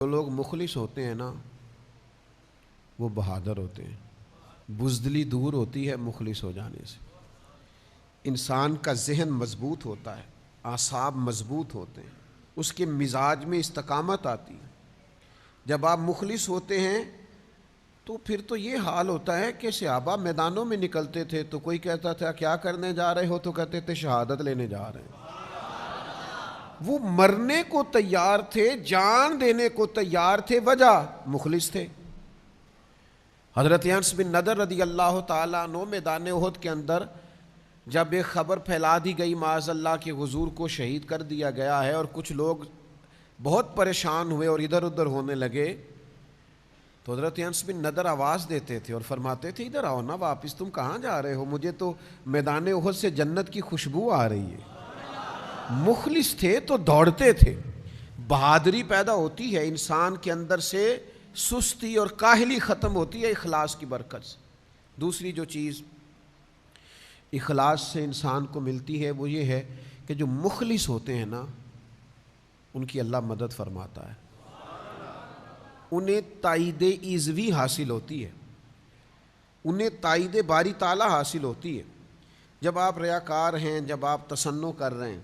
جو لوگ مخلص ہوتے ہیں نا وہ بہادر ہوتے ہیں. بزدلی دور ہوتی ہے مخلص ہو جانے سے. انسان کا ذہن مضبوط ہوتا ہے، اعصاب مضبوط ہوتے ہیں، اس کے مزاج میں استقامت آتی ہے. جب آپ مخلص ہوتے ہیں تو پھر تو یہ حال ہوتا ہے کہ صحابہ میدانوں میں نکلتے تھے تو کوئی کہتا تھا کیا کرنے جا رہے ہو، تو کہتے تھے شہادت لینے جا رہے ہیں. وہ مرنے کو تیار تھے، جان دینے کو تیار تھے، وجہ مخلص تھے. حضرت انس بن نضر رضی اللہ تعالیٰ عنہ میدان احد کے اندر جب ایک خبر پھیلا دی گئی معاذ اللہ کہ حضور کو شہید کر دیا گیا ہے، اور کچھ لوگ بہت پریشان ہوئے اور ادھر ادھر ہونے لگے، تو حضرت انس بن نضر آواز دیتے تھے اور فرماتے تھے ادھر آؤ نا واپس، تم کہاں جا رہے ہو، مجھے تو میدان احد سے جنت کی خوشبو آ رہی ہے. مخلص تھے تو دوڑتے تھے. بہادری پیدا ہوتی ہے انسان کے اندر سے، سستی اور کاہلی ختم ہوتی ہے اخلاص کی برکت سے. دوسری جو چیز اخلاص سے انسان کو ملتی ہے وہ یہ ہے کہ جو مخلص ہوتے ہیں نا ان کی اللہ مدد فرماتا ہے، انہیں تائید ایزوی حاصل ہوتی ہے، انہیں تائید باری تعالیٰ حاصل ہوتی ہے. جب آپ ریاکار ہیں، جب آپ تصنع کر رہے ہیں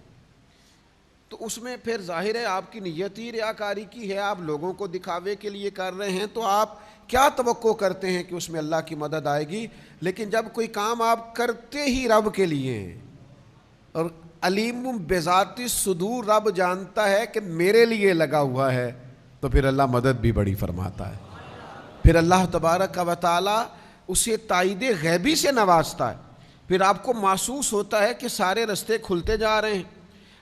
تو اس میں پھر ظاہر ہے آپ کی نیت ہی ریاکاری کی ہے، آپ لوگوں کو دکھاوے کے لیے کر رہے ہیں، تو آپ کیا توقع کرتے ہیں کہ اس میں اللہ کی مدد آئے گی. لیکن جب کوئی کام آپ کرتے ہی رب کے لیے ہیں، اور علیم بذات الصدور رب جانتا ہے کہ میرے لیے لگا ہوا ہے، تو پھر اللہ مدد بھی بڑی فرماتا ہے. پھر اللہ تبارک و تعالی اسے تائید غیبی سے نوازتا ہے. پھر آپ کو محسوس ہوتا ہے کہ سارے رستے کھلتے جا رہے ہیں،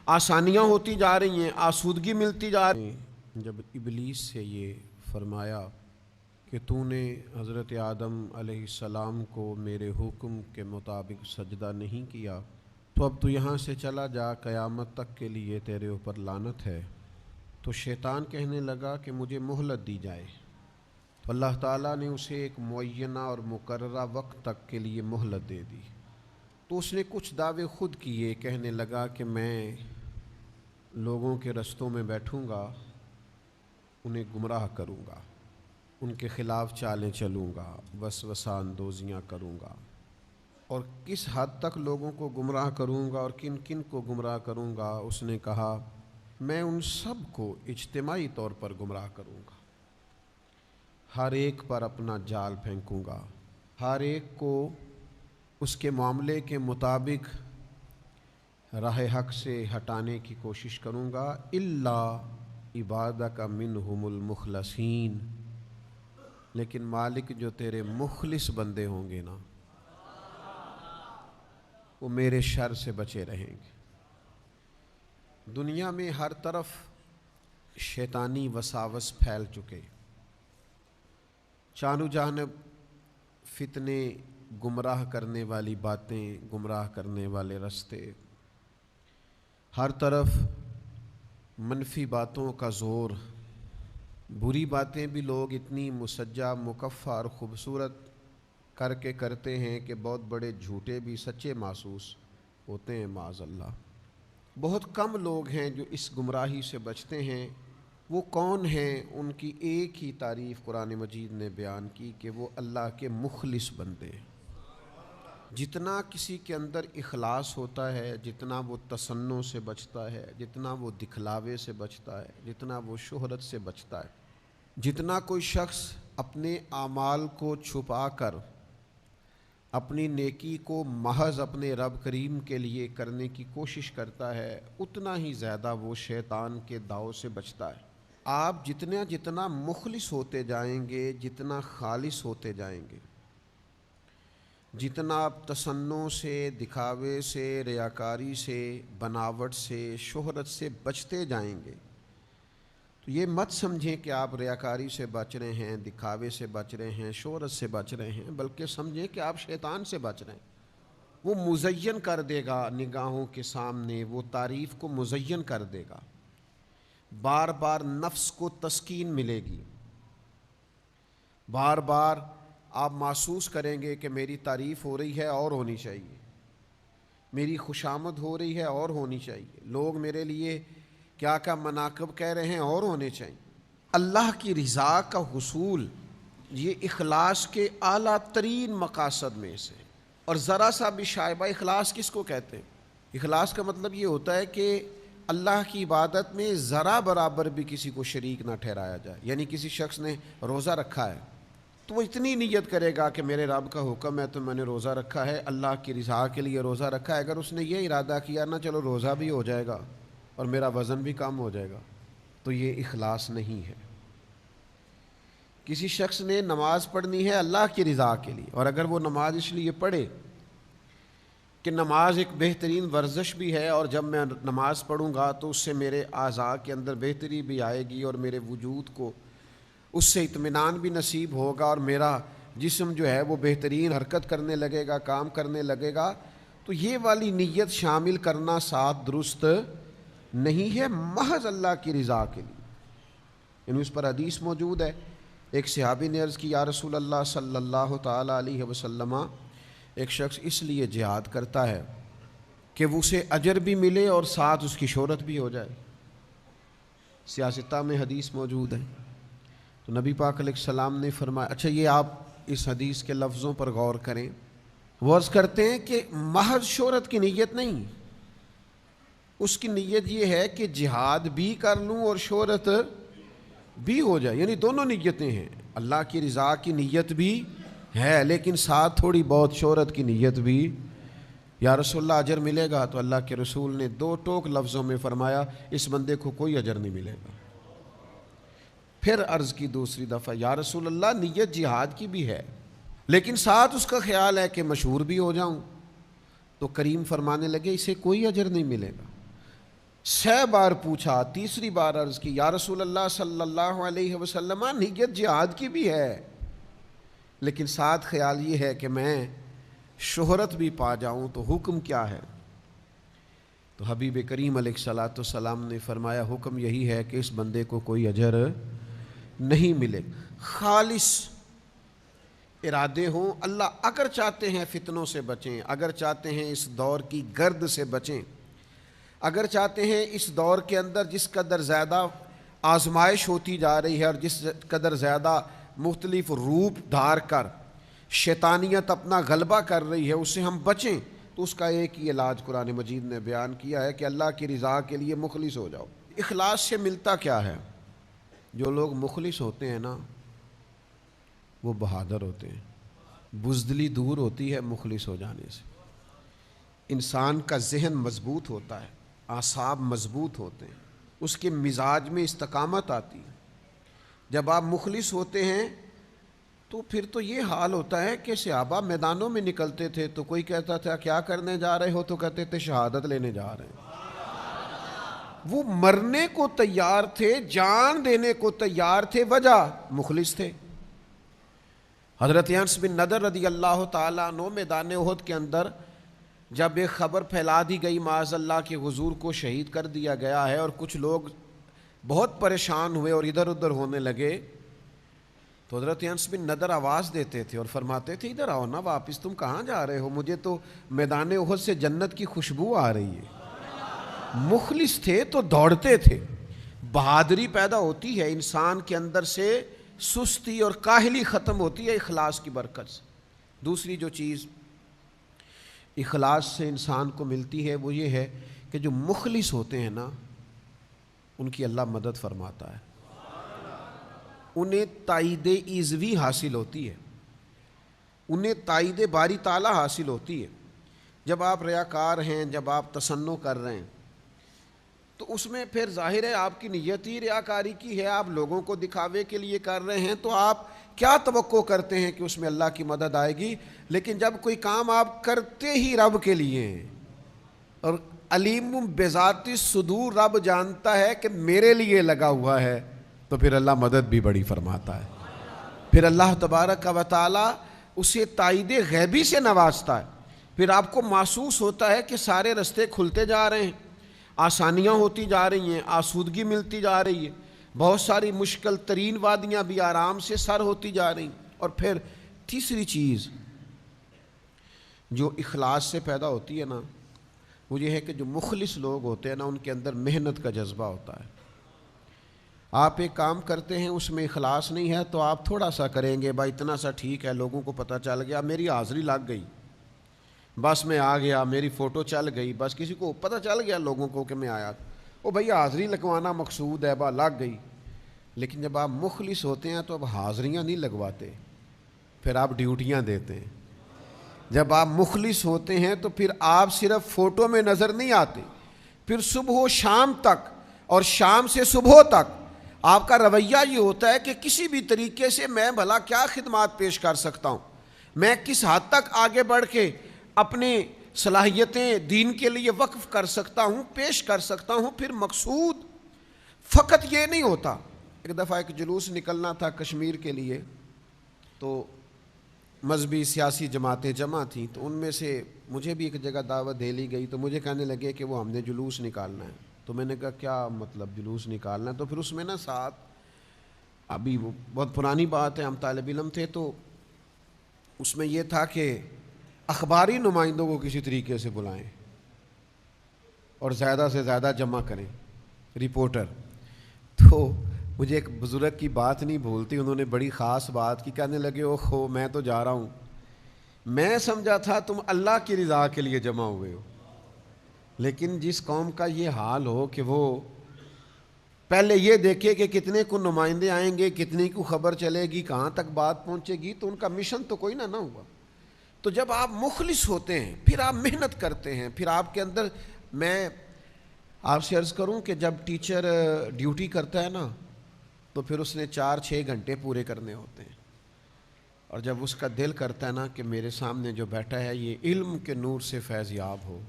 آسانیاں ہوتی جا رہی ہیں، آسودگی ملتی جا رہی ہے. جب ابلیس سے یہ فرمایا کہ تو نے حضرت آدم علیہ السلام کو میرے حکم کے مطابق سجدہ نہیں کیا، تو اب تو یہاں سے چلا جا، قیامت تک کے لیے تیرے اوپر لعنت ہے. تو شیطان کہنے لگا کہ مجھے مہلت دی جائے. تو اللہ تعالیٰ نے اسے ایک معینہ اور مقررہ وقت تک کے لیے مہلت دے دی. تو اس نے کچھ دعوے خود کیے، کہنے لگا کہ میں لوگوں کے رستوں میں بیٹھوں گا، انہیں گمراہ کروں گا، ان کے خلاف چالیں چلوں گا، وسوسہ اندوزیاں کروں گا. اور کس حد تک لوگوں کو گمراہ کروں گا اور کن کن کو گمراہ کروں گا؟ اس نے کہا میں ان سب کو اجتماعی طور پر گمراہ کروں گا، ہر ایک پر اپنا جال پھینکوں گا، ہر ایک کو اس کے معاملے کے مطابق راہ حق سے ہٹانے کی کوشش کروں گا، الا عبادک منہم المخلصین، لیکن مالک جو تیرے مخلص بندے ہوں گے نا وہ میرے شر سے بچے رہیں گے. دنیا میں ہر طرف شیطانی وساوس پھیل چکے، چاروں جانب فتنے، گمراہ کرنے والی باتیں، گمراہ کرنے والے رستے، ہر طرف منفی باتوں کا زور. بری باتیں بھی لوگ اتنی مسجع، مکفّہ اور خوبصورت کر کے کرتے ہیں کہ بہت بڑے جھوٹے بھی سچے محسوس ہوتے ہیں معاذ اللہ. بہت کم لوگ ہیں جو اس گمراہی سے بچتے ہیں. وہ کون ہیں؟ ان کی ایک ہی تعریف قرآن مجید نے بیان کی کہ وہ اللہ کے مخلص بندے. جتنا کسی کے اندر اخلاص ہوتا ہے، جتنا وہ تصنع سے بچتا ہے، جتنا وہ دکھلاوے سے بچتا ہے، جتنا وہ شہرت سے بچتا ہے، جتنا کوئی شخص اپنے اعمال کو چھپا کر اپنی نیکی کو محض اپنے رب کریم کے لیے کرنے کی کوشش کرتا ہے، اتنا ہی زیادہ وہ شیطان کے داؤ سے بچتا ہے. آپ جتنا مخلص ہوتے جائیں گے، جتنا خالص ہوتے جائیں گے، جتنا آپ تصنع سے، دکھاوے سے، ریاکاری سے، بناوٹ سے، شہرت سے بچتے جائیں گے، تو یہ مت سمجھیں کہ آپ ریاکاری سے بچ رہے ہیں، دکھاوے سے بچ رہے ہیں، شہرت سے بچ رہے ہیں، بلکہ سمجھیں کہ آپ شیطان سے بچ رہے ہیں. وہ مزین کر دے گا نگاہوں کے سامنے، وہ تعریف کو مزین کر دے گا، بار بار نفس کو تسکین ملے گی، بار بار آپ محسوس کریں گے کہ میری تعریف ہو رہی ہے اور ہونی چاہیے، میری خوشامد ہو رہی ہے اور ہونی چاہیے، لوگ میرے لیے کیا کیا مناقب کہہ رہے ہیں اور ہونے چاہیے. اللہ کی رضا کا حصول یہ اخلاص کے اعلیٰ ترین مقاصد میں سے، اور ذرا سا بھی شائبہ اخلاص کس کو کہتے ہیں؟ اخلاص کا مطلب یہ ہوتا ہے کہ اللہ کی عبادت میں ذرا برابر بھی کسی کو شریک نہ ٹھہرایا جائے۔ یعنی کسی شخص نے روزہ رکھا ہے تو وہ اتنی نیت کرے گا کہ میرے رب کا حکم ہے تو میں نے روزہ رکھا ہے، اللہ کی رضا کے لیے روزہ رکھا ہے۔ اگر اس نے یہ ارادہ کیا نا چلو روزہ بھی ہو جائے گا اور میرا وزن بھی کم ہو جائے گا، تو یہ اخلاص نہیں ہے۔ کسی شخص نے نماز پڑھنی ہے اللہ کی رضا کے لیے، اور اگر وہ نماز اس لیے پڑھے کہ نماز ایک بہترین ورزش بھی ہے، اور جب میں نماز پڑھوں گا تو اس سے میرے اعضاء کے اندر بہتری بھی آئے گی اور میرے وجود کو اس سے اطمینان بھی نصیب ہوگا، اور میرا جسم جو ہے وہ بہترین حرکت کرنے لگے گا، کام کرنے لگے گا، تو یہ والی نیت شامل کرنا ساتھ درست نہیں ہے، محض اللہ کی رضا کے لیے۔ یعنی اس پر حدیث موجود ہے، ایک صحابی نے عرض کی یا رسول اللہ صلی اللہ تعالیٰ علیہ وسلم، ایک شخص اس لیے جہاد کرتا ہے کہ وہ اسے اجر بھی ملے اور ساتھ اس کی شہرت بھی ہو جائے۔ سیاستہ میں حدیث موجود ہے۔ تو نبی پاک علیہ السلام نے فرمایا، اچھا یہ آپ اس حدیث کے لفظوں پر غور کریں، وہ عرض کرتے ہیں کہ محض شہرت کی نیت نہیں، اس کی نیت یہ ہے کہ جہاد بھی کر لوں اور شہرت بھی ہو جائے، یعنی دونوں نیتیں ہیں۔ اللہ کی رضا کی نیت بھی ہے لیکن ساتھ تھوڑی بہت شہرت کی نیت بھی۔ یا رسول اللہ اجر ملے گا؟ تو اللہ کے رسول نے دو ٹوک لفظوں میں فرمایا اس بندے کو کوئی اجر نہیں ملے گا۔ پھر عرض کی دوسری دفعہ یا رسول اللہ نیت جہاد کی بھی ہے لیکن ساتھ اس کا خیال ہے کہ مشہور بھی ہو جاؤں، تو کریم فرمانے لگے اسے کوئی اجر نہیں ملے گا۔ 6 بار پوچھا، تیسری بار عرض کی یا رسول اللہ صلی اللہ علیہ وسلم نیت جہاد کی بھی ہے لیکن ساتھ خیال یہ ہے کہ میں شہرت بھی پا جاؤں، تو حکم کیا ہے؟ تو حبیب کریم علیہ الصلاۃ والسلام نے فرمایا حکم یہی ہے کہ اس بندے کو کوئی اجر نہیں ملے۔ خالص ارادے ہوں، اللہ اگر چاہتے ہیں فتنوں سے بچیں، اگر چاہتے ہیں اس دور کی گرد سے بچیں، اگر چاہتے ہیں اس دور کے اندر جس قدر زیادہ آزمائش ہوتی جا رہی ہے اور جس قدر زیادہ مختلف روپ دھار کر شیطانیت اپنا غلبہ کر رہی ہے اس سے ہم بچیں، تو اس کا ایک ہی علاج قرآن مجید نے بیان کیا ہے کہ اللہ کی رضا کے لیے مخلص ہو جاؤ۔ اخلاص سے ملتا کیا ہے؟ جو لوگ مخلص ہوتے ہیں نا وہ بہادر ہوتے ہیں، بزدلی دور ہوتی ہے مخلص ہو جانے سے۔ انسان کا ذہن مضبوط ہوتا ہے، اعصاب مضبوط ہوتے ہیں، اس کے مزاج میں استقامت آتی ہے۔ جب آپ مخلص ہوتے ہیں تو پھر تو یہ حال ہوتا ہے کہ صحابہ میدانوں میں نکلتے تھے تو کوئی کہتا تھا کیا کرنے جا رہے ہو؟ تو کہتے تھے شہادت لینے جا رہے ہیں۔ وہ مرنے کو تیار تھے، جان دینے کو تیار تھے، وجہ مخلص تھے۔ حضرت انس بن نضر رضی اللہ تعالیٰ عنہ میدان احد کے اندر جب ایک خبر پھیلا دی گئی معاذ اللہ کہ حضور کو شہید کر دیا گیا ہے اور کچھ لوگ بہت پریشان ہوئے اور ادھر ادھر ہونے لگے، تو حضرت انس بن نضر آواز دیتے تھے اور فرماتے تھے ادھر آؤ نا واپس، تم کہاں جا رہے ہو؟ مجھے تو میدان احد سے جنت کی خوشبو آ رہی ہے۔ مخلص تھے تو دوڑتے تھے۔ بہادری پیدا ہوتی ہے انسان کے اندر سے، سستی اور کاہلی ختم ہوتی ہے اخلاص کی برکت سے۔ دوسری جو چیز اخلاص سے انسان کو ملتی ہے وہ یہ ہے کہ جو مخلص ہوتے ہیں نا ان کی اللہ مدد فرماتا ہے، انہیں تائید ایزوی حاصل ہوتی ہے، انہیں تائید باری تعالیٰ حاصل ہوتی ہے۔ جب آپ ریاکار ہیں، جب آپ تصنع کر رہے ہیں تو اس میں پھر ظاہر ہے آپ کی نیت ہی ریاکاری کی ہے، آپ لوگوں کو دکھاوے کے لیے کر رہے ہیں، تو آپ کیا توقع کرتے ہیں کہ اس میں اللہ کی مدد آئے گی؟ لیکن جب کوئی کام آپ کرتے ہی رب کے لیے ہیں، اور علیم بذات الصدور رب جانتا ہے کہ میرے لیے لگا ہوا ہے، تو پھر اللہ مدد بھی بڑی فرماتا ہے۔ پھر اللہ تبارک و تعالی اسے تائید غیبی سے نوازتا ہے۔ پھر آپ کو محسوس ہوتا ہے کہ سارے رستے کھلتے جا رہے ہیں، آسانیاں ہوتی جا رہی ہیں، آسودگی ملتی جا رہی ہے، بہت ساری مشکل ترین وادیاں بھی آرام سے سر ہوتی جا رہی ہیں۔ اور پھر تیسری چیز جو اخلاص سے پیدا ہوتی ہے نا وہ یہ ہے کہ جو مخلص لوگ ہوتے ہیں نا ان کے اندر محنت کا جذبہ ہوتا ہے۔ آپ ایک کام کرتے ہیں اس میں اخلاص نہیں ہے تو آپ تھوڑا سا کریں گے، بھائی اتنا سا ٹھیک ہے، لوگوں کو پتہ چل گیا، میری حاضری لگ گئی، بس میں آ گیا، میری فوٹو چل گئی، بس کسی کو پتہ چل گیا لوگوں کو کہ میں آیا، وہ بھئی حاضری لگوانا مقصود ہے، لگ گئی۔ لیکن جب آپ مخلص ہوتے ہیں تو اب حاضریاں نہیں لگواتے، پھر آپ ڈیوٹیاں دیتے ہیں۔ جب آپ مخلص ہوتے ہیں تو پھر آپ صرف فوٹو میں نظر نہیں آتے، پھر صبح و شام تک اور شام سے صبح تک آپ کا رویہ یہ ہوتا ہے کہ کسی بھی طریقے سے میں بھلا کیا خدمات پیش کر سکتا ہوں، میں کس حد تک آگے بڑھ کے اپنی صلاحیتیں دین کے لیے وقف کر سکتا ہوں، پیش کر سکتا ہوں۔ پھر مقصود فقط یہ نہیں ہوتا۔ ایک دفعہ ایک جلوس نکلنا تھا کشمیر کے لیے، تو مذہبی سیاسی جماعتیں جمع تھیں، تو ان میں سے مجھے بھی ایک جگہ دعوت دے لی گئی، تو مجھے کہنے لگے کہ وہ ہم نے جلوس نکالنا ہے۔ تو میں نے کہا کیا مطلب جلوس نکالنا ہے؟ تو پھر اس میں نا ساتھ، ابھی وہ بہت پرانی بات ہے، ہم طالب علم تھے، تو اس میں یہ تھا کہ اخباری نمائندوں کو کسی طریقے سے بلائیں اور زیادہ سے زیادہ جمع کریں، رپورٹر۔ تو مجھے ایک بزرگ کی بات نہیں بھولتی، انہوں نے بڑی خاص بات کی، کہنے لگے اوہو میں تو جا رہا ہوں، میں سمجھا تھا تم اللہ کی رضا کے لیے جمع ہوئے ہو، لیکن جس قوم کا یہ حال ہو کہ وہ پہلے یہ دیکھے کہ کتنے کو نمائندے آئیں گے، کتنے کو خبر چلے گی، کہاں تک بات پہنچے گی، تو ان کا مشن تو کوئی نہ ہوا۔ تو جب آپ مخلص ہوتے ہیں پھر آپ محنت کرتے ہیں، پھر آپ کے اندر، میں آپ سے عرض کروں کہ جب ٹیچر ڈیوٹی کرتا ہے نا تو پھر اس نے 4-6 گھنٹے پورے کرنے ہوتے ہیں، اور جب اس کا دل کرتا ہے نا کہ میرے سامنے جو بیٹھا ہے یہ علم کے نور سے فیض یاب ہو،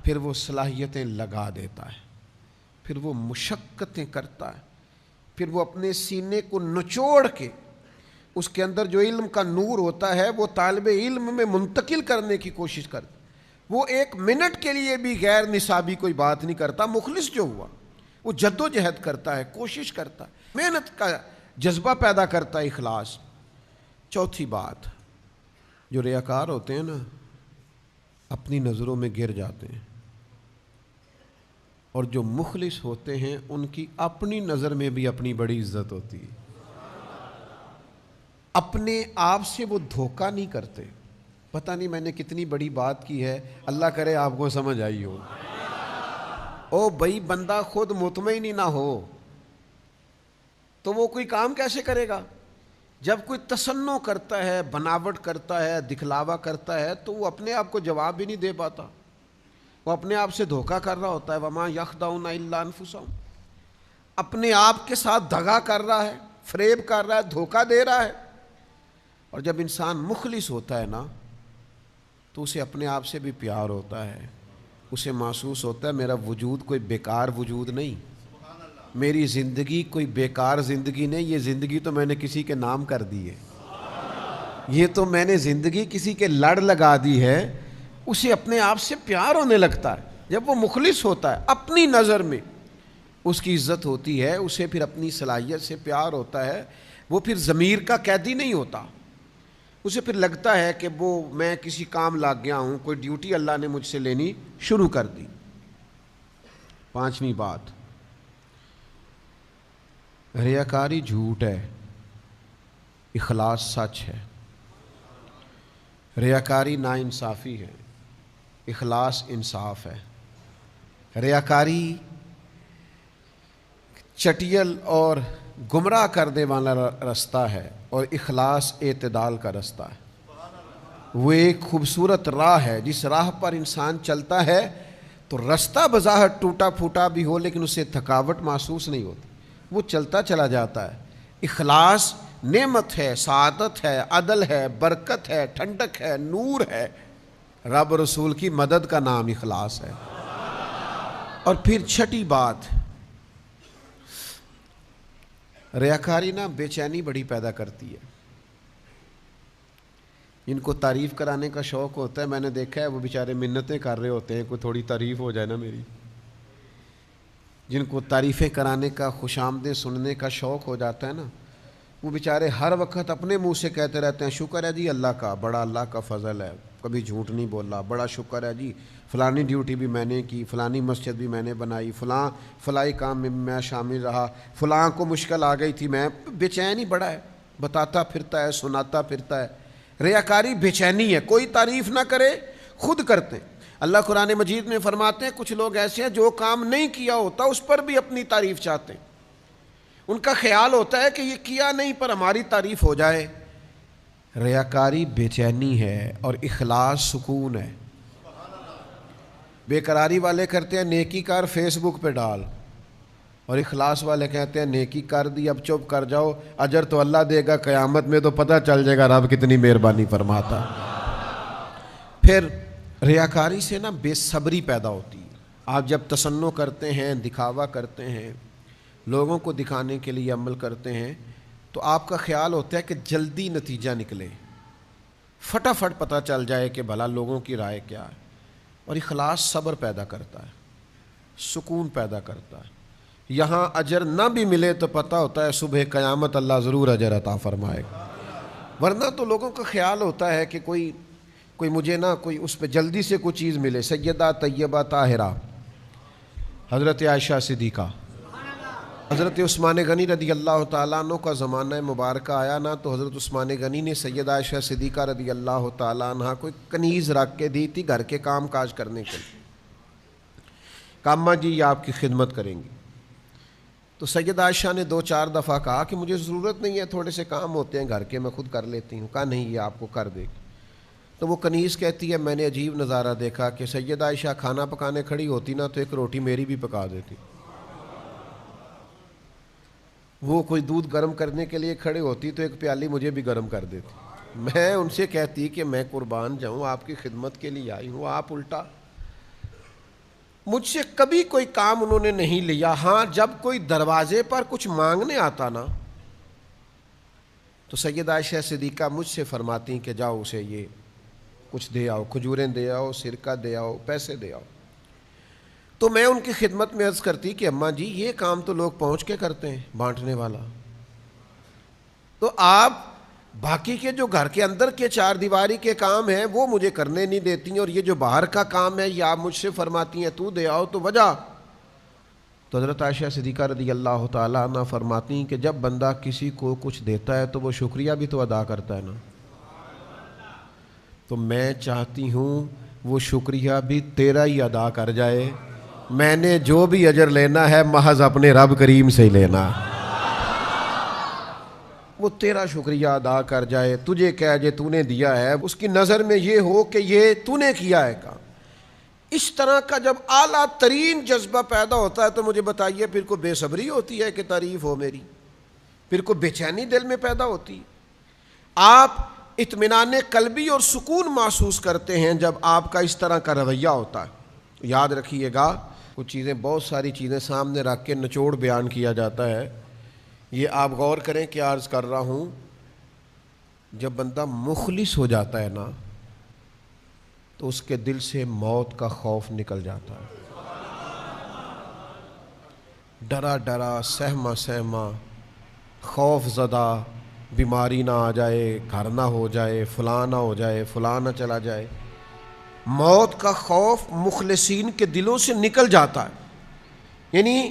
پھر وہ صلاحیتیں لگا دیتا ہے، پھر وہ مشقتیں کرتا ہے، پھر وہ اپنے سینے کو نچوڑ کے اس کے اندر جو علم کا نور ہوتا ہے وہ طالب علم میں منتقل کرنے کی کوشش کرتا ہے۔ وہ 1 منٹ کے لیے بھی غیر نصابی کوئی بات نہیں کرتا۔ مخلص جو ہوا وہ جد و جہد کرتا ہے، کوشش کرتا ہے، محنت کا جذبہ پیدا کرتا ہے، اخلاص۔ چوتھی بات، جو ریاکار ہوتے ہیں نا اپنی نظروں میں گر جاتے ہیں، اور جو مخلص ہوتے ہیں ان کی اپنی نظر میں بھی اپنی بڑی عزت ہوتی ہے، اپنے آپ سے وہ دھوکہ نہیں کرتے۔ پتہ نہیں میں نے کتنی بڑی بات کی ہے، اللہ کرے آپ کو سمجھ آئی ہو۔ او بھائی بندہ خود مطمئن ہی نہ ہو تو وہ کوئی کام کیسے کرے گا؟ جب کوئی تصنع کرتا ہے، بناوٹ کرتا ہے، دکھلاوا کرتا ہے، تو وہ اپنے آپ کو جواب بھی نہیں دے پاتا، وہ اپنے آپ سے دھوکہ کر رہا ہوتا ہے۔ وما یخدعون الا انفسهم، اپنے آپ کے ساتھ دغا کر رہا ہے، فریب کر رہا ہے، دھوکہ دے رہا ہے۔ اور جب انسان مخلص ہوتا ہے نا تو اسے اپنے آپ سے بھی پیار ہوتا ہے، اسے محسوس ہوتا ہے میرا وجود کوئی بیکار وجود نہیں، میری زندگی کوئی بیکار زندگی نہیں، یہ زندگی تو میں نے کسی کے نام کر دی ہے، یہ تو میں نے زندگی کسی کے لڑ لگا دی ہے۔ اسے اپنے آپ سے پیار ہونے لگتا ہے جب وہ مخلص ہوتا ہے، اپنی نظر میں اس کی عزت ہوتی ہے، اسے پھر اپنی صلاحیت سے پیار ہوتا ہے، وہ پھر ضمیر کا قیدی نہیں ہوتا، اسے پھر لگتا ہے کہ وہ میں کسی کام لگ گیا ہوں، کوئی ڈیوٹی اللہ نے مجھ سے لینی شروع کر دی۔ 5ویں بات، ریاکاری جھوٹ ہے، اخلاص سچ ہے۔ ریاکاری ناانصافی ہے، اخلاص انصاف ہے۔ ریاکاری چٹیل اور گمراہ کرنے والا رستہ ہے، اور اخلاص اعتدال کا رستہ ہے۔ وہ ایک خوبصورت راہ ہے، جس راہ پر انسان چلتا ہے تو رستہ بظاہر ٹوٹا پھوٹا بھی ہو لیکن اسے تھکاوٹ محسوس نہیں ہوتی، وہ چلتا چلا جاتا ہے۔ اخلاص نعمت ہے، سعادت ہے، عدل ہے، برکت ہے، ٹھنڈک ہے، نور ہے۔ رب رسول کی مدد کا نام اخلاص ہے۔ اور پھر 6ٹھی بات، ریاکاری نا بے چینی بڑی پیدا کرتی ہے۔ جن کو تعریف کرانے کا شوق ہوتا ہے، میں نے دیکھا ہے وہ بیچارے منتیں کر رہے ہوتے ہیں کوئی تھوڑی تعریف ہو جائے نا میری۔ جن کو تعریفیں کرانے کا، خوش آمدیں سننے کا شوق ہو جاتا ہے نا، وہ بیچارے ہر وقت اپنے منہ سے کہتے رہتے ہیں شکر ہے جی اللہ کا، بڑا اللہ کا فضل ہے، کبھی جھوٹ نہیں بولا، بڑا شکر ہے جی فلانی ڈیوٹی بھی میں نے کی، فلانی مسجد بھی میں نے بنائی، فلائی کام میں میں شامل رہا، فلاں کو مشکل آ گئی تھی، میں بے چین ہی بڑا ہے، بتاتا پھرتا ہے، سناتا پھرتا ہے۔ ریاکاری بے چینی ہے، کوئی تعریف نہ کرے، خود کرتے ہیں۔ اللہ قرآن مجید میں فرماتے ہیں کچھ لوگ ایسے ہیں جو کام نہیں کیا ہوتا اس پر بھی اپنی تعریف چاہتے ہیں، ان کا خیال ہوتا ہے کہ یہ کیا نہیں پر ہماری تعریف ہو جائے۔ ریاکاری بے چینی ہے اور اخلاص سکون ہے۔ بے قراری والے کرتے ہیں نیکی کر فیس بک پہ ڈال، اور اخلاص والے کہتے ہیں نیکی کر دی اب چپ کر جاؤ، اجر تو اللہ دے گا، قیامت میں تو پتہ چل جائے گا رب کتنی مہربانی فرماتا۔ پھر ریاکاری سے نا بے صبری پیدا ہوتی ہے۔ آپ جب تصنع کرتے ہیں، دکھاوا کرتے ہیں، لوگوں کو دکھانے کے لیے عمل کرتے ہیں، تو آپ کا خیال ہوتا ہے کہ جلدی نتیجہ نکلے، فٹافٹ پتہ چل جائے کہ بھلا لوگوں کی رائے کیا ہے۔ اور اخلاص صبر پیدا کرتا ہے، سکون پیدا کرتا ہے۔ یہاں اجر نہ بھی ملے تو پتہ ہوتا ہے صبح قیامت اللہ ضرور اجر عطا فرمائے گا، ورنہ تو لوگوں کا خیال ہوتا ہے کہ کوئی مجھے نا کوئی اس پہ جلدی سے کوئی چیز ملے۔ سیدہ طیبہ طاہرہ حضرت عائشہ صدیقہ، حضرت عثمان غنی رضی اللہ تعالیٰ عنہ کا زمانہ مبارکہ آیا نا، تو حضرت عثمان غنی نے سیدہ عائشہ صدیقہ رضی اللہ تعالیٰ عنہ کو ایک کنیز رکھ کے دی تھی گھر کے کام کاج کرنے کے لیے، کاماں جی یہ آپ کی خدمت کریں گی۔ تو سیدہ عائشہ نے 2-4 دفعہ کہا کہ مجھے ضرورت نہیں ہے، تھوڑے سے کام ہوتے ہیں گھر کے، میں خود کر لیتی ہوں۔ کہا نہیں، یہ آپ کو کر دے گی۔ تو وہ کنیز کہتی ہے میں نے عجیب نظارہ دیکھا کہ سیدہ عائشہ کھانا پکانے کھڑی ہوتی نا تو ایک روٹی میری بھی پکا دیتی، وہ کوئی دودھ گرم کرنے کے لیے کھڑے ہوتی تو ایک پیالی مجھے بھی گرم کر دیتی۔ میں ان سے کہتی کہ میں قربان جاؤں، آپ کی خدمت کے لیے آئی ہوں، آپ الٹا۔ مجھ سے کبھی کوئی کام انہوں نے نہیں لیا۔ ہاں جب کوئی دروازے پر کچھ مانگنے آتا نا تو سیدہ عائشہ صدیقہ مجھ سے فرماتی کہ جاؤ اسے یہ کچھ دے آؤ، کھجوریں دے آؤ، سرکہ دے آؤ، پیسے دے آؤ۔ تو میں ان کی خدمت میں عرض کرتی کہ اماں جی یہ کام تو لوگ پہنچ کے کرتے ہیں، بانٹنے والا، تو آپ باقی کے جو گھر کے اندر کے 4 دیواری کے کام ہیں وہ مجھے کرنے نہیں دیتی ہیں، اور یہ جو باہر کا کام ہے یہ آپ مجھ سے فرماتی ہیں تو دے آؤ، تو وجہ؟ تو حضرت عائشہ صدیقہ رضی اللہ تعالیٰ عنہ فرماتی ہیں کہ جب بندہ کسی کو کچھ دیتا ہے تو وہ شکریہ بھی تو ادا کرتا ہے نا، تو میں چاہتی ہوں وہ شکریہ بھی تیرا ہی ادا کر جائے، میں نے جو بھی اجر لینا ہے محض اپنے رب کریم سے ہی لینا، وہ تیرا شکریہ ادا کر جائے، تجھے کہہ جے تو نے دیا ہے، اس کی نظر میں یہ ہو کہ یہ تو نے کیا ہے کام۔ اس طرح کا جب اعلیٰ ترین جذبہ پیدا ہوتا ہے تو مجھے بتائیے پھر کو بے صبری ہوتی ہے کہ تعریف ہو میری، پھر کو بے چینی دل میں پیدا ہوتی ہے۔ آپ اطمینان قلبی اور سکون محسوس کرتے ہیں جب آپ کا اس طرح کا رویہ ہوتا ہے۔ یاد رکھیے گا کچھ چیزیں، بہت ساری چیزیں سامنے رکھ کے نچوڑ بیان کیا جاتا ہے، یہ آپ غور کریں کہ عرض کر رہا ہوں، جب بندہ مخلص ہو جاتا ہے نا تو اس کے دل سے موت کا خوف نکل جاتا ہے، ڈرا ڈرا، سہما سہما، خوف زدہ، بیماری نہ آ جائے، گھر نہ ہو جائے، فلاں نہ ہو جائے، فلاں نہ چلا جائے، موت کا خوف مخلصین کے دلوں سے نکل جاتا ہے۔ یعنی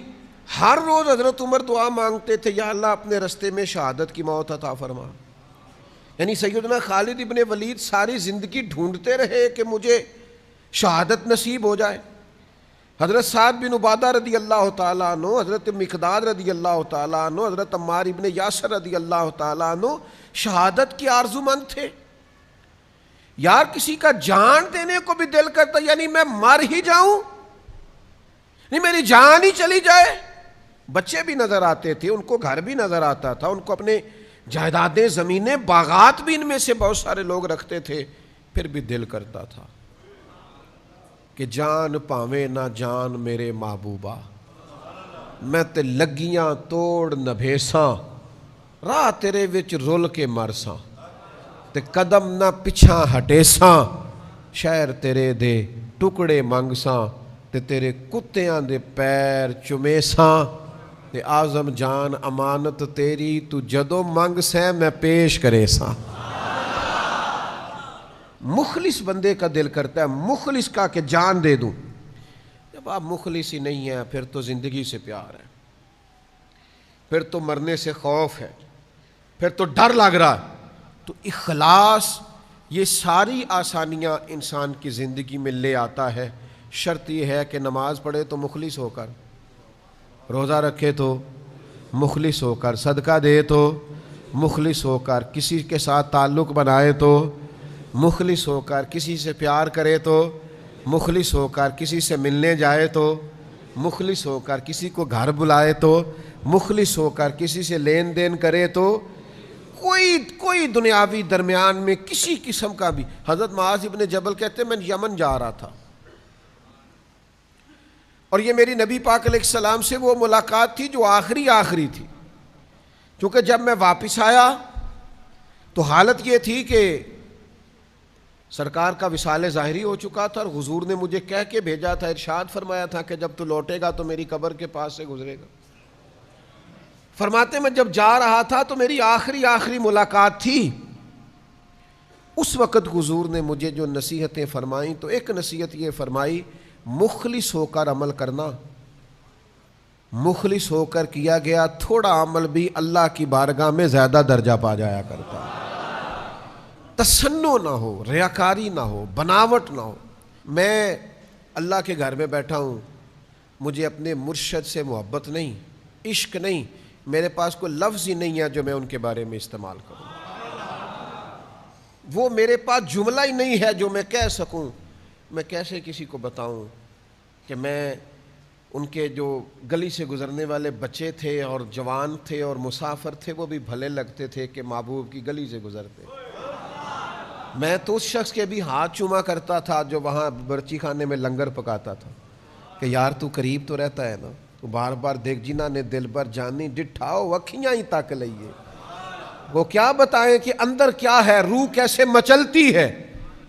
ہر روز حضرت عمر دعا مانگتے تھے یا اللہ اپنے رستے میں شہادت کی موت عطا فرما۔ یعنی سیدنا خالد ابن ولید ساری زندگی ڈھونڈتے رہے کہ مجھے شہادت نصیب ہو جائے۔ حضرت سعد بن عبادہ رضی اللہ تعالیٰ عنہ، حضرت مقداد رضی اللہ تعالیٰ عنہ، حضرت عمار ابن یاسر رضی اللہ تعالیٰ عنہ شہادت کی آرزومند تھے۔ یار کسی کا جان دینے کو بھی دل کرتا، یعنی میں مر ہی جاؤں، نہیں میری جان ہی چلی جائے۔ بچے بھی نظر آتے تھے، ان کو گھر بھی نظر آتا تھا، ان کو اپنے جائیدادیں، زمینیں، باغات بھی ان میں سے بہت سارے لوگ رکھتے تھے، پھر بھی دل کرتا تھا کہ جان پاویں نہ جان میرے محبوبہ، میں تے لگیاں توڑ نبھیساں، راہ تیرے وچ رول کے مرساں، تے قدم نہ پچھاں ہٹیساں، شہر تیرے دے ٹکڑے منگساں، تے تیرے کتیاں دے پیر چمیساں، تے آزم جان امانت تیری، تو جدو منگ سیں میں پیش کرے ساں۔ مخلص بندے کا دل کرتا ہے مخلص کا کہ جان دے دوں. جب آپ مخلص ہی نہیں ہیں پھر تو زندگی سے پیار ہے, پھر تو مرنے سے خوف ہے, پھر تو ڈر لگ رہا ہے. تو اخلاص یہ ساری آسانیاں انسان کی زندگی میں لے آتا ہے. شرط یہ ہے کہ نماز پڑھے تو مخلص ہو کر, روزہ رکھے تو مخلص ہو کر, صدقہ دے تو مخلص ہو کر, کسی کے ساتھ تعلق بنائے تو مخلص ہو کر, کسی سے پیار کرے تو مخلص ہو کر, کسی سے ملنے جائے تو مخلص ہو کر, کسی کو گھر بلائے تو مخلص ہو کر, کسی سے لین دین کرے تو کوئی دنیاوی درمیان میں کسی قسم کا بھی. حضرت معاذ ابن جبل کہتے ہیں میں یمن جا رہا تھا اور یہ میری نبی پاک علیہ السلام سے وہ ملاقات تھی جو آخری تھی. کیونکہ جب میں واپس آیا تو حالت یہ تھی کہ سرکار کا وصال ظاہری ہو چکا تھا اور حضور نے مجھے کہہ کے بھیجا تھا, ارشاد فرمایا تھا کہ جب تو لوٹے گا تو میری قبر کے پاس سے گزرے گا. فرماتے میں جب جا رہا تھا تو میری آخری ملاقات تھی. اس وقت حضور نے مجھے جو نصیحتیں فرمائیں تو ایک نصیحت یہ فرمائی, مخلص ہو کر عمل کرنا. مخلص ہو کر کیا گیا تھوڑا عمل بھی اللہ کی بارگاہ میں زیادہ درجہ پا جایا کرتا ہے. تصنع نہ ہو, ریاکاری نہ ہو, بناوٹ نہ ہو. میں اللہ کے گھر میں بیٹھا ہوں, مجھے اپنے مرشد سے محبت نہیں, عشق نہیں, میرے پاس کوئی لفظ ہی نہیں ہے جو میں ان کے بارے میں استعمال کروں. وہ میرے پاس جملہ ہی نہیں ہے جو میں کہہ سکوں. میں کیسے کسی کو بتاؤں کہ میں ان کے جو گلی سے گزرنے والے بچے تھے اور جوان تھے اور مسافر تھے وہ بھی بھلے لگتے تھے کہ محبوب کی گلی سے گزرتے. میں تو اس شخص کے بھی ہاتھ چوما کرتا تھا جو وہاں برچی خانے میں لنگر پکاتا تھا کہ یار تو قریب تو رہتا ہے نا, تو بار بار دیکھ جنا نے دل بر جانی ڈٹھاؤ وکھیاں ہی تک لئیے. وہ کیا بتائیں کہ اندر کیا ہے, روح کیسے مچلتی ہے.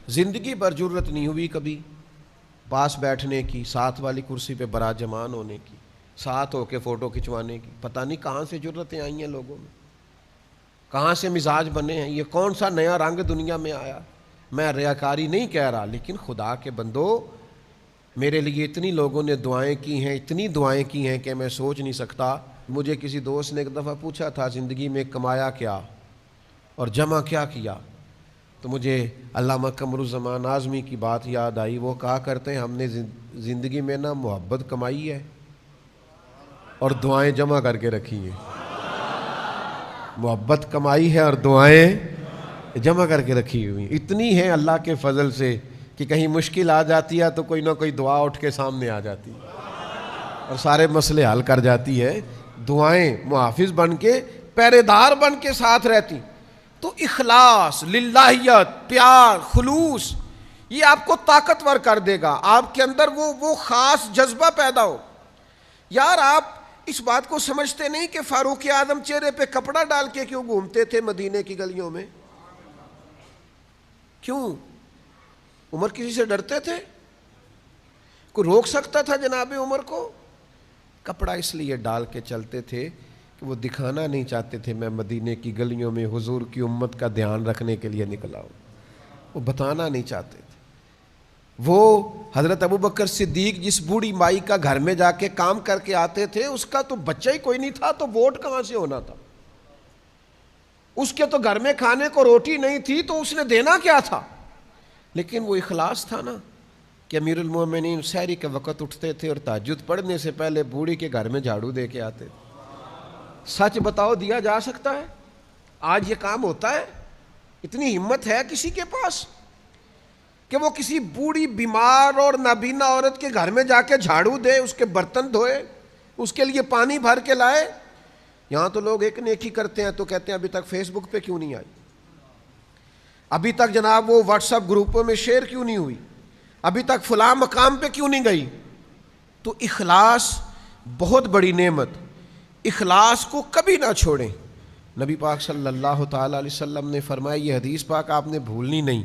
زندگی بھر جرت نہیں ہوئی کبھی پاس بیٹھنے کی, ساتھ والی کرسی پہ براجمان ہونے کی, ساتھ ہو کے فوٹو کھنچوانے کی. پتہ نہیں کہاں سے جرتیں آئی ہیں لوگوں میں, کہاں سے مزاج بنے ہیں, یہ کون سا نیا رنگ دنیا میں آیا. میں ریاکاری نہیں کہہ رہا, لیکن خدا کے بندو میرے لیے اتنی لوگوں نے دعائیں کی ہیں, اتنی دعائیں کی ہیں کہ میں سوچ نہیں سکتا. مجھے کسی دوست نے ایک دفعہ پوچھا تھا زندگی میں کمایا کیا اور جمع کیا کیا, تو مجھے علامہ قمر الزمان اعظمی کی بات یاد آئی. وہ کہا کرتے ہیں ہم نے زندگی میں نا محبت کمائی ہے اور دعائیں جمع کر کے رکھی ہیں. محبت کمائی ہے اور دعائیں جمع کر کے رکھی ہوئی. اتنی ہیں اللہ کے فضل سے کہ کہیں مشکل آ جاتی ہے تو کوئی نہ کوئی دعا اٹھ کے سامنے آ جاتی ہے اور سارے مسئلے حل کر جاتی ہے. دعائیں محافظ بن کے, پہرے دار بن کے ساتھ رہتی. تو اخلاص, للہیت, پیار, خلوص یہ آپ کو طاقتور کر دے گا. آپ کے اندر وہ خاص جذبہ پیدا ہو. یار آپ اس بات کو سمجھتے نہیں کہ فاروق اعظم چہرے پہ کپڑا ڈال کے کیوں گھومتے تھے مدینے کی گلیوں میں؟ کیوں؟ عمر کسی سے ڈرتے تھے؟ کوئی روک سکتا تھا جناب عمر کو؟ کپڑا اس لیے ڈال کے چلتے تھے کہ وہ دکھانا نہیں چاہتے تھے میں مدینے کی گلیوں میں حضور کی امت کا دھیان رکھنے کے لیے نکلا ہوں. وہ بتانا نہیں چاہتے تھے. وہ حضرت ابوبکر صدیق جس بوڑھی مائی کا گھر میں جا کے کام کر کے آتے تھے, اس کا تو بچہ ہی کوئی نہیں تھا, تو ووٹ کہاں سے ہونا تھا؟ اس کے تو گھر میں کھانے کو روٹی نہیں تھی, تو اس نے دینا کیا تھا؟ لیکن وہ اخلاص تھا نا کہ امیر المومنین سحری کے وقت اٹھتے تھے اور تہجد پڑھنے سے پہلے بوڑھی کے گھر میں جھاڑو دے کے آتے تھے. سچ بتاؤ دیا جا سکتا ہے؟ آج یہ کام ہوتا ہے؟ اتنی ہمت ہے کسی کے پاس کہ وہ کسی بوڑھی بیمار اور نابینا عورت کے گھر میں جا کے جھاڑو دے, اس کے برتن دھوئے, اس کے لیے پانی بھر کے لائے؟ یہاں تو لوگ ایک نیکی کرتے ہیں تو کہتے ہیں ابھی تک فیس بک پہ کیوں نہیں آئی, ابھی تک جناب وہ واٹس ایپ گروپوں میں شیئر کیوں نہیں ہوئی, ابھی تک فلاں مقام پہ کیوں نہیں گئی. تو اخلاص بہت بڑی نعمت, اخلاص کو کبھی نہ چھوڑیں. نبی پاک صلی اللہ تعالی علیہ وسلم نے فرمایا, یہ حدیث پاک آپ نے بھولنی نہیں.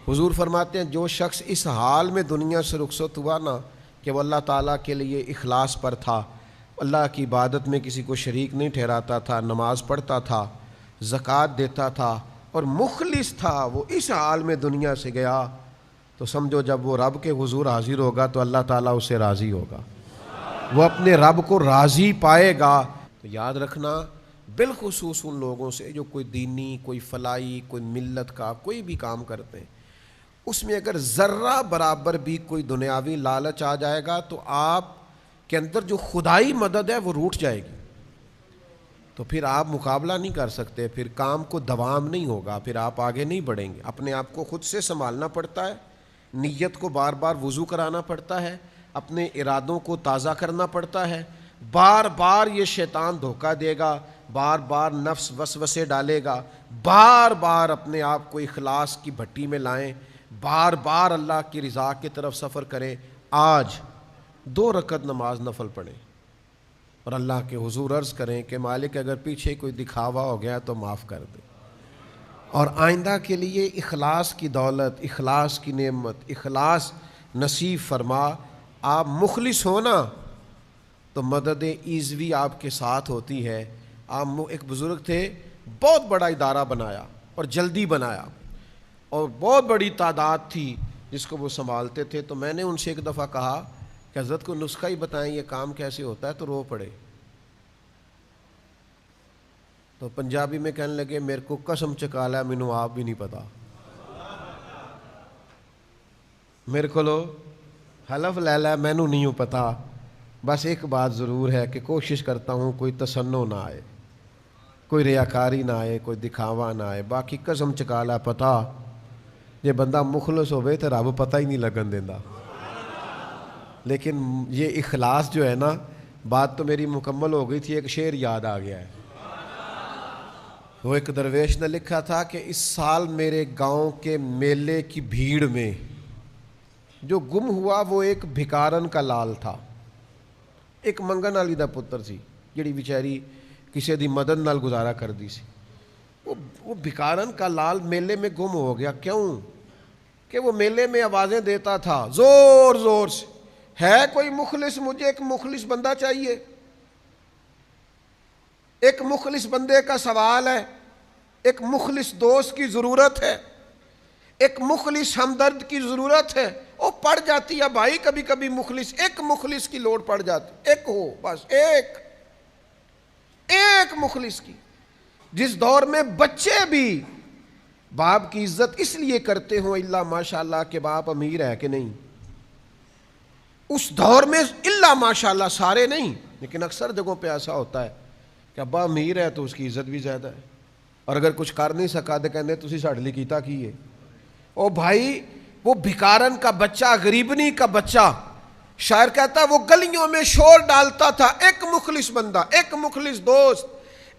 حضور فرماتے ہیں جو شخص اس حال میں دنیا سے رخصت ہوا نا کہ وہ اللہ تعالیٰ کے لیے اخلاص پر تھا, اللہ کی عبادت میں کسی کو شریک نہیں ٹھہراتا تھا, نماز پڑھتا تھا, زکوٰۃ دیتا تھا, اور مخلص تھا، وہ اس حال میں دنیا سے گیا، تو سمجھو جب وہ رب کے حضور حاضر ہوگا تو اللہ تعالیٰ اس سے راضی ہوگا، وہ اپنے رب کو راضی پائے گا۔ تو یاد رکھنا بالخصوص ان لوگوں سے جو کوئی دینی، کوئی فلاحی، کوئی ملت کا کوئی بھی کام کرتے ہیں، اس میں اگر ذرہ برابر بھی کوئی دنیاوی لالچ آ جائے گا تو آپ کے اندر جو خدائی مدد ہے وہ روٹ جائے گی، تو پھر آپ مقابلہ نہیں کر سکتے، پھر کام کو دوام نہیں ہوگا، پھر آپ آگے نہیں بڑھیں گے۔ اپنے آپ کو خود سے سنبھالنا پڑتا ہے، نیت کو بار بار وضو کرانا پڑتا ہے، اپنے ارادوں کو تازہ کرنا پڑتا ہے، بار بار یہ شیطان دھوکہ دے گا، بار بار نفس وسوسے ڈالے گا، بار بار اپنے آپ کو اخلاص کی بھٹی میں لائیں، بار بار اللہ کی رضا کی طرف سفر کریں۔ آج 2 رکعت نماز نفل پڑھیں اور اللہ کے حضور عرض کریں کہ مالک اگر پیچھے کوئی دکھاوا ہو گیا تو معاف کر دے، اور آئندہ کے لیے اخلاص کی دولت، اخلاص کی نعمت، اخلاص نصیب فرما۔ آپ مخلص ہونا تو مدد ایزوی آپ کے ساتھ ہوتی ہے۔ ایک بزرگ تھے، بہت بڑا ادارہ بنایا اور جلدی بنایا، اور بہت بڑی تعداد تھی جس کو وہ سنبھالتے تھے، تو میں نے ان سے ایک دفعہ کہا کہ حضرت کو نسخہ ہی بتائیں یہ کام کیسے ہوتا ہے، تو رو پڑے۔ تو پنجابی میں کہنے لگے میرے کو قسم چکالا مینوں آپ بھی نہیں پتا، میرے کو لو حلف لے لے مینوں نہیں پتا، بس ایک بات ضرور ہے کہ کوشش کرتا ہوں کوئی تسنو نہ آئے، کوئی ریاکاری نہ آئے، کوئی دکھاوا نہ آئے، باقی قسم چکالا پتا یہ بندہ مخلص ہوئے تو رب پتہ ہی نہیں لگن دیندا۔ لیکن یہ اخلاص جو ہے نا، بات تو میری مکمل ہو گئی تھی، ایک شعر یاد آ گیا ہے۔ وہ ایک درویش نے لکھا تھا کہ اس سال میرے گاؤں کے میلے کی بھیڑ میں جو گم ہوا وہ ایک بھکارن کا لال تھا، ایک منگن والی دا پتر سی جڑی بیچاری کسی دی مدد نال گزارا کر دی سی۔ وہ بھکارن کا لال میلے میں گم ہو گیا، کیوں کہ وہ میلے میں آوازیں دیتا تھا زور زور سے، ہے کوئی مخلص، مجھے ایک مخلص بندہ چاہیے، ایک مخلص بندے کا سوال ہے، ایک مخلص دوست کی ضرورت ہے، ایک مخلص ہمدرد کی ضرورت ہے۔ وہ پڑ جاتی ہے بھائی، کبھی کبھی مخلص، ایک مخلص کی لوڑ پڑ جاتی، ایک ہو بس، ایک مخلص کی۔ جس دور میں بچے بھی باپ کی عزت اس لیے کرتے ہوں الا ماشاءاللہ کہ باپ امیر ہے کہ نہیں، اس دور میں الا ماشاءاللہ سارے نہیں، لیکن اکثر جگہوں پہ ایسا ہوتا ہے کہ ابا امیر ہے تو اس کی عزت بھی زیادہ ہے، اور اگر کچھ کر نہیں سکا تو کہنے تسی ساڈے لئی کیتا کی ہے۔ او بھائی، وہ بھکارن کا بچہ، غریبنی کا بچہ، شاعر کہتا وہ گلیوں میں شور ڈالتا تھا، ایک مخلص بندہ، ایک مخلص دوست،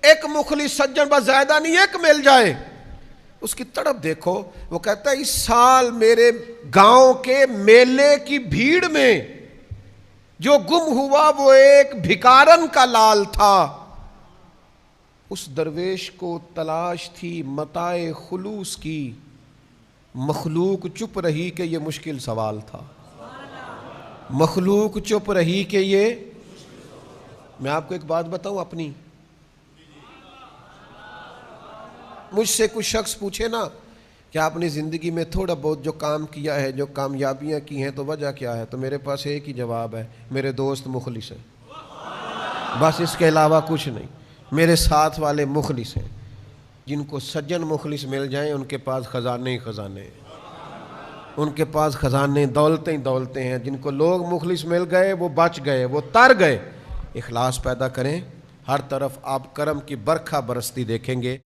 ایک مخلص سجن، بس زیادہ نہیں، ایک مل جائے۔ اس کی تڑپ دیکھو، وہ کہتا ہے اس سال میرے گاؤں کے میلے کی بھیڑ میں جو گم ہوا وہ ایک بھکارن کا لال تھا۔ اس درویش کو تلاش تھی متاع خلوص کی، مخلوق چپ رہی کہ یہ مشکل سوال تھا، مخلوق چپ رہی کہ یہ۔ میں آپ کو ایک بات بتاؤں اپنی، مجھ سے کچھ شخص پوچھے نا کہ آپ نے زندگی میں تھوڑا بہت جو کام کیا ہے، جو کامیابیاں کی ہیں، تو وجہ کیا ہے، تو میرے پاس ایک ہی جواب ہے، میرے دوست مخلص ہیں، بس اس کے علاوہ کچھ نہیں۔ میرے ساتھ والے مخلص ہیں، جن کو سجن مخلص مل جائیں ان کے پاس خزانے ہی خزانے ہیں، ان کے پاس خزانے دولتیں ہی دولتیں ہیں۔ جن کو لوگ مخلص مل گئے وہ بچ گئے، وہ تر گئے۔ اخلاص پیدا کریں، ہر طرف آپ کرم کی برکھا برستی دیکھیں گے۔